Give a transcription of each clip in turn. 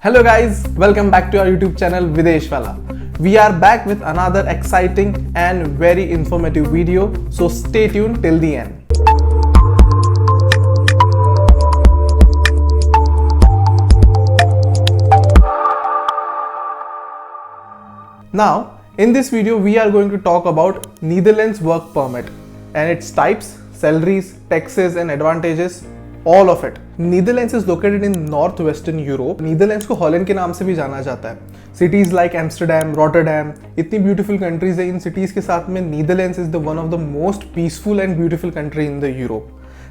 Hello guys, welcome back to our YouTube channel Videsh Wala. We are back with another exciting and very informative video, so stay tuned till the end. Now, in this video we are going to talk about Netherlands work permit and its types, salaries, taxes and advantages. All of it. Netherlands is located in northwestern Europe. Netherlands को Holland के नाम से भी जाना जाता है. Cities like Amsterdam, Rotterdam, इतनी beautiful countries है. इन cities के साथ में Netherlands is the one of the most peaceful and beautiful country in the Europe.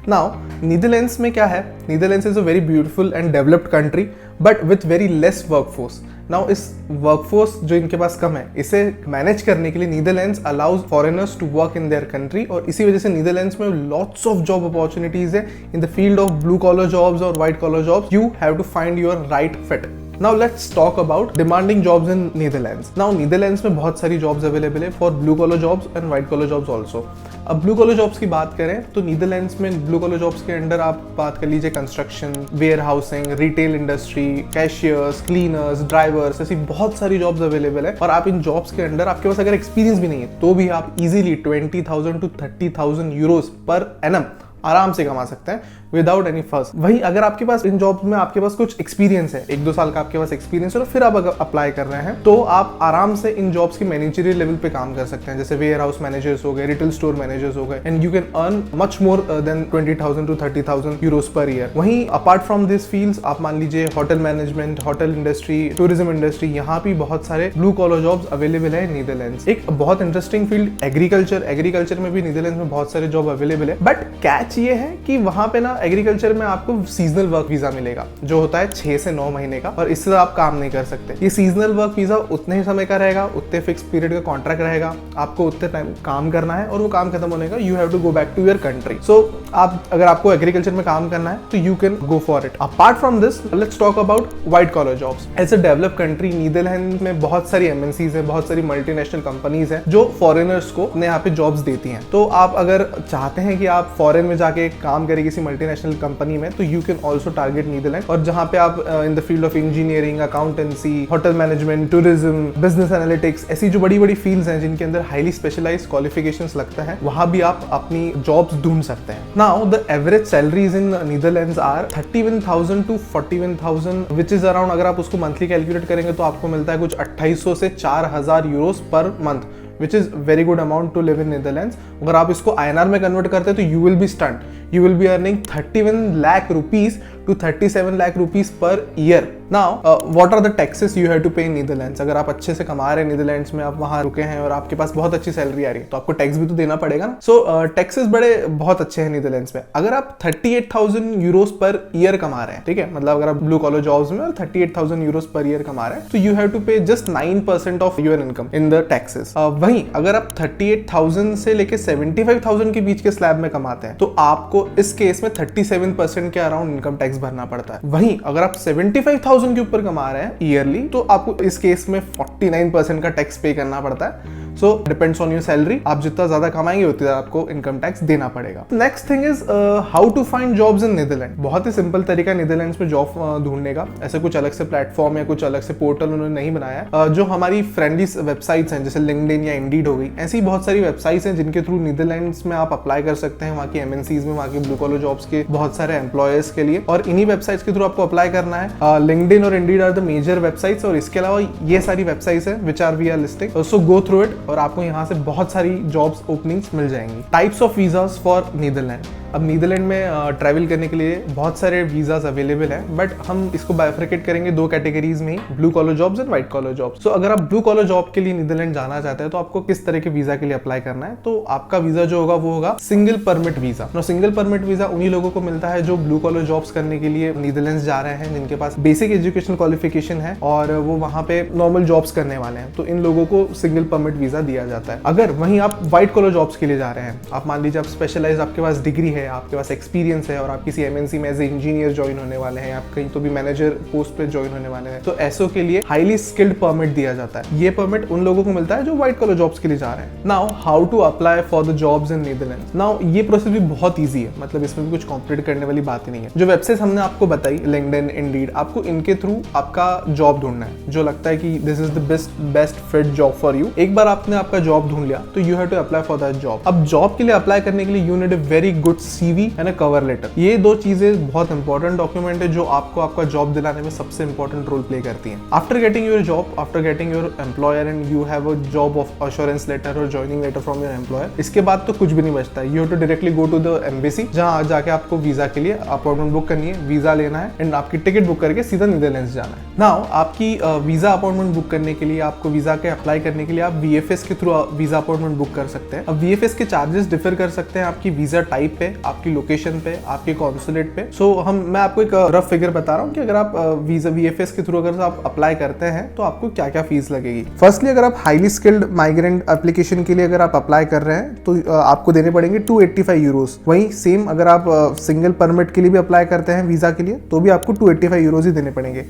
Now, Netherlands में क्या है? Netherlands is a very beautiful and developed country, but with very less workforce. Now, इस workforce जो इनके पास कम है, इसे manage करने के लिए Netherlands allows foreigners to work in their country और इसी वजह से नीदरलैंड्स में लॉट्स ऑफ जॉब अपॉर्चुनिटीज है in the field of blue collar jobs और white collar jobs. You have to find your right fit. Now let's talk about demanding jobs in Netherlands. Now Netherlands में बहुत सारी jobs available है for blue collar jobs and white collar jobs also. अब blue collar jobs की बात करें तो Netherlands में blue collar jobs के अंदर आप बात कर लीजिए construction, warehousing, retail industry, cashiers, cleaners, drivers, ऐसी बहुत सारी jobs available है और आप इन jobs के अंदर आपके पास अगर experience भी नहीं है तो भी आप easily 20,000 to 30,000 euros per annum आराम से कमा सकते हैं विदाउट एनी फर्स्ट. वहीं अगर आपके पास इन जॉब्स में आपके पास कुछ एक्सपीरियंस है, 1-2 साल का आपके पास एक्सपीरियंस है और फिर आप अगर अप्लाई कर रहे हैं तो आप आराम से इन जॉब्स की मैनेजरियल लेवल पे काम कर सकते हैं, जैसे वेयर हाउस मैनेजर्स हो गए, रिटेल स्टोर मैनेजर्स हो गए, and you can earn much more than 20,000 to 30,000 euros per year. वहीं अपार्ट फ्रॉम दिस फील्ड्स आप मान लीजिए hotel management, hotel industry, tourism industry, यहाँ भी बहुत सारे ब्लू कॉलर जॉब्स अवेलेबल है नीदरलैंड्स. एक बहुत इंटरेस्टिंग फील्ड एग्रीकल्चर में भी नीदरलैंड्स में बहुत सारे जॉब अवेलेबल है. बट कैच ये है कि वहां पे ना एग्रीकल्चर में आपको सीजनल वर्क वीजा मिलेगा जो होता है 6 से 9 महीने का और इससे आप काम नहीं कर सकते. ये सीजनल वर्क वीजा उतने ही समय का रहेगा, उतने फिक्स पीरियड का कॉन्ट्रैक्ट रहेगा, आपको उतने टाइम काम करना है और वो काम खत्म होने का you have to go back to your country. So आप अगर आपको एग्रीकल्चर में काम करना है तो you can go for it. Apart from this let's talk about white collar jobs. As a develop country Netherlands में बहुत सारी एमएनसीज है, बहुत सारी मल्टीनेशनल कंपनीज है जो फॉरेनर्स को अपने यहाँ पे जॉब्स देती हैं. तो आप अगर चाहते हैं कि आप फॉरेन में जाके काम करें किसी मल्टीनेशनल कंपनी में तो you can also target Netherland. और जहां पे आप in the field of engineering, accountancy, hotel management, tourism, business analytics, ऐसी जो बड़ी बड़ी फील्ड्स हैं जिनके अंदर हाईली स्पेशलाइज्ड क्वालिफिकेशंस लगता है, वहां भी आप अपनी जॉब्स ढूंढ सकते हैं. Now the average salaries in Netherlands are 31,000 to 41,000 which is around, अगर आप उसको मंथली कैलकुलेट करेंगे तो आपको मिलता है कुछ 2,800 से 4,000 euros per month, which is very good amount to live in Netherlands. अगर आप इसको INR में कन्वर्ट करते हैं तो you will be stunned. You will be earning 31 lakh rupees to 37 lakh rupees per year. Now, what are the taxes you have to pay in Netherlands? अगर आप अच्छे से कमा रहे हैं नीदरलैंड्स में, आप वहाँ रुके हैं और आपके पास बहुत अच्छी सैलरी आ रही है तो आपको टैक्स भी तो देना पड़ेगा ना. सो टैक्सेस बहुत अच्छे हैं नीदरलैंड्स में. अगर आप 38,000 यूरोज पर ईयर कमा रहे हैं, ठीक है, मतलब अगर आप ब्लू कॉलर जॉब्स में और 38,000 यूरोज पर ईयर कमा रहे हैं तो यू हैव टू पे just 9% of your income in the taxes. वहीं अगर आप 38,000 से लेके 75,000 के बीच के स्लैब में कमाते हैं तो आपको इस केस में 37% के अराउंड इनकम टैक्स भरना पड़ता है. वहीं अगर आप 75,000 के ऊपर कमा रहे हैं ईयरली तो आपको इस केस में 49% का टैक्स पे करना पड़ता है. So depends on your salary. आप जितना ज्यादा कमाएंगे उतना ज्यादा आपको इनकम टैक्स देना पड़ेगा. Next thing is how to find jobs in Netherland. बहुत ही सिंपल तरीका नीदरलैंड्स में जॉब ढूंढने का. ऐसे कुछ अलग से प्लेटफॉर्म या कुछ अलग से पोर्टल उन्होंने नहीं बनाया है. जो हमारी फ्रेंडली वेबसाइट्स हैं जैसे लिंक्डइन या इंडीड हो गई, ऐसी बहुत सारी वेबसाइट्स हैं जिनके थ्रू नीदरलैंड्स में आप अप्लाई कर सकते हैं. वहाँ की एमएनसीज में, वहाँ की ब्लू कॉलर जॉब्स के बहुत सारे एम्प्लॉयर्स के लिए, और इन्हीं वेबसाइट्स के थ्रू आपको अप्लाई करना है. लिंक्डइन और Indeed are the major websites और इसके अलावा ये सारी वेबसाइट्स हैं which are we are listing. So go through it और आपको यहाँ से बहुत सारी जॉब्स ओपनिंग्स मिल जाएंगी. Types of visas for Netherland. अब नीदरलैंड में ट्रैवल करने के लिए बहुत सारे वीजास अवेलेबल हैं, बट हम इसको बाइफरकेट करेंगे 2 कैटेगरीज में, blue collar jobs and white collar jobs. So अगर आप ब्लू कॉलर जॉब के लिए नीदरलैंड जाना चाहते हैं तो आपको किस तरह के वीजा के लिए अप्लाई करना है. तो आपका वीजा जो होगा वो होगा single permit visa. Single permit visa उन्हीं लोगों को मिलता है जो ब्लू कॉलर जॉब्स करने के लिए नीदरलैंड्स जा रहे हैं, जिनके पास बेसिक एजुकेशन क्वालिफिकेशन है और वो वहाँ पे नॉर्मल जॉब्स करने वाले हैं. तो इन लोगों को सिंगल परमिट वीजा दिया जाता है. अगर वहीं आप व्हाइट कॉलर जॉब्स के लिए जा रहे हैं, आप मान लीजिए आप स्पेशलाइज, आपके पास डिग्री है, आपके पास एक्सपीरियंस है और आप किसी MNC में एज ए इंजीनियर ज्वाइन होने वाले हैं, आप कहीं तो भी मैनेजर पोस्ट पे ज्वाइन होने वाले हैं, तो ऐसो के लिए हाईली स्किल्ड परमिट दिया जाता है। ये परमिट उन लोगों को मिलता है जो व्हाइट कलर जॉब्स के लिए जा रहे हैं। Now how to apply for the jobs in Netherlands. Now ये प्रोसेस भी बहुत ईजी है, मतलब इसमें भी कुछ कॉम्प्लिकेट करने वाली बात ही नहीं है। जो वेबसाइट हमने आपको बताई, लिंक्डइन, इंडीड, आपको इनके थ्रू आपका जॉब ढूंढना है जो लगता है कि this is the best fit job for you. एक बार आपने आपका जॉब ढूंढ लिया तो you have to apply for that job. अब जॉब के लिए अप्लाई करने के लिए you need a very good CV and a cover letter. ये दो चीजें बहुत इंपॉर्टेंट डॉक्यूमेंट है जो आपको आपका जॉब दिलाने में सबसे इंपॉर्टेंट रोल प्ले करती हैं। After getting your job, after getting your employer and you have a job of assurance letter और joining letter from your employer, इसके बाद तो कुछ भी नहीं बचता है। You have to directly go to the embassy, जहां जाके आपको वीजा के लिए अपॉइंटमेंट बुक करनी है, वीजा लेना है एंड आपकी टिकट बुक करके सीधा नीदरलैंड्स जाना है। नाउ आपकी वीजा अपॉइंटमेंट बुक करने के लिए, आपको वीजा के अप्लाई करने के लिए आप VFS के थ्रू वीजा अपॉइंटमेंट बुक कर सकते हैं। अब VFS के चार्जेस डिफर कर सकते हैं आपकी वीजा टाइप पे, आपकी लोकेशन पे, आपके कॉन्सुलेट पे। मैं आपको एक रफ फिगर बता रहा हूँ कि अगर आप वीजा VFS के थ्रू अगर आप अप्लाई करते हैं तो आपको क्या क्या फीस लगेगी। फर्स्टली अगर आप हाईली स्किल्ड माइग्रेंट एप्लीकेशन के लिए अगर आप अप्लाई कर रहे हैं तो आपको देने पड़ेंगे 285 यूरोज। वहीं सेम अगर आप सिंगल परमिट के लिए भी अप्लाई करते हैं वीजा के लिए तो भी आपको 285 यूरोज ही देने पड़ेंगे।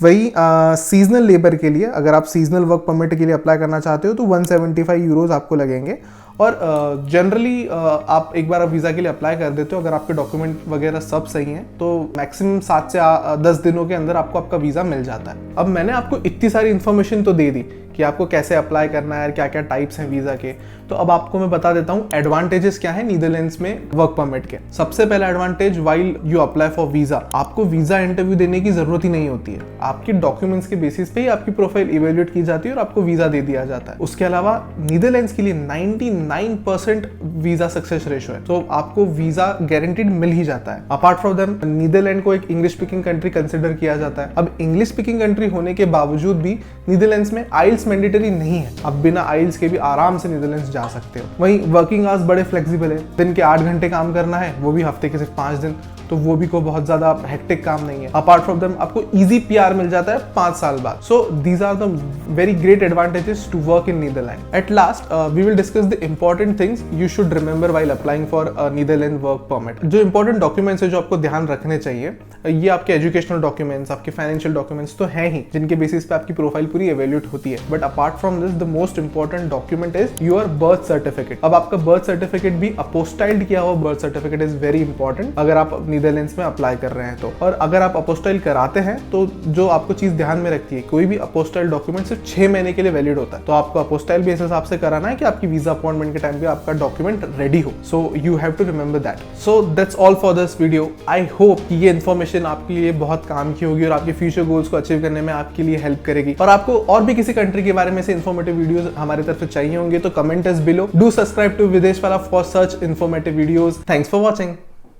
वही सीजनल लेबर के लिए, अगर आप सीजनल वर्क परमिट के लिए अप्लाई करना चाहते हो तो 175 यूरोज आपको लगेंगे। और जनरली आप एक बार वीज़ा के लिए अप्लाई कर देते हो, अगर आपके डॉक्यूमेंट वगैरह सब सही हैं तो मैक्सिमम 7 से 10 दिनों के अंदर आपको आपका वीज़ा मिल जाता है। अब मैंने आपको इतनी सारी इन्फॉर्मेशन तो दे दी कि आपको कैसे अप्लाई करना है, क्या क्या टाइप्स हैं वीज़ा के, तो अब आपको मैं बता देता हूँ एडवांटेजेस क्या है नीदरलैंड्स में वर्क परमिट के। सबसे पहला advantage, while you apply for visa, आपको वीज़ा इंटरव्यू देने की जरूरत ही नहीं होती है। आपके डॉक्यूमेंट्स के बेसिस पे ही आपकी प्रोफाइल इवेल्युएट की जाती है और आपको वीज़ा दे दिया जाता है। उसके अलावा नीदरलैंड्स के लिए 99% वीज़ा सक्सेस रेशो है, तो आपको वीज़ा गारंटीड मिल ही जाता है। अपार्ट फ्रॉम देम नीदरलैंड को एक इंग्लिश स्पीकिंग कंट्री कंसिडर किया जाता है। अब इंग्लिश स्पीकिंग कंट्री होने के बावजूद भी नीदरलैंड्स में आइल्स मैंडेटरी नहीं है, आप बिना आइल्स के भी आराम से नीदरलैंड्स जा सकते हो। वहीं वर्किंग आवर्स बड़े फ्लेक्सिबल है, दिन के 8 घंटे काम करना है, वो भी हफ्ते के सिर्फ 5 दिन, तो वो भी को बहुत ज्यादा हेक्टिक काम नहीं है। अपार्ट फ्रॉम देम आपको इजी PR मिल जाता है 5 साल बाद। So these are the very great advantages to work in Netherland. At last we will discuss the important things you should remember while applying for Netherland work permit. जो important documents है जो आपको ध्यान रखने चाहिए, ये आपके एजुकेशनल डॉक्यूमेंट्स, आपके फाइनेंशियल डॉक्यूमेंट्स तो हैं ही, जिनके बेसिस पे आपकी प्रोफाइल पूरी एवेल्यूएट होती है। But apart from this the most important document is your birth certificate. अब आपका बर्थ सर्टिफिकेट भी अपोस्टाइल्ड किया हुआ birth certificate is very important अगर आप नीदरलैंड्स में अप्लाई कर रहे हैं तो। और अगर आप अपोस्टाइल कराते हैं तो जो आपको चीज ध्यान में रखती है, कोई भी अपोस्टाइल डॉक्यूमेंट सिर्फ 6 महीने के लिए वैलिड होता है, तो आपको अपोस्टाइल भी इस हिसाब से कराना है कि आपकी वीजा अपॉइंटमेंट के टाइम पे आपका डॉक्यूमेंट रेडी हो। So you have to remember that. So that's all for this video. I hope कि ये इन्फॉर्मेशन आपके लिए बहुत काम की होगी और आपके फ्यूचर गोल्स को अचीव करने में आपके लिए हेल्प करेगी। और आपको और भी किसी कंट्री के बारे में से इन्फॉर्मेटिव वीडियोस हमारी तरफ से चाहिए होंगे तो comment us below. Do subscribe to Videsh Wala for such informative videos. Thanks for watching.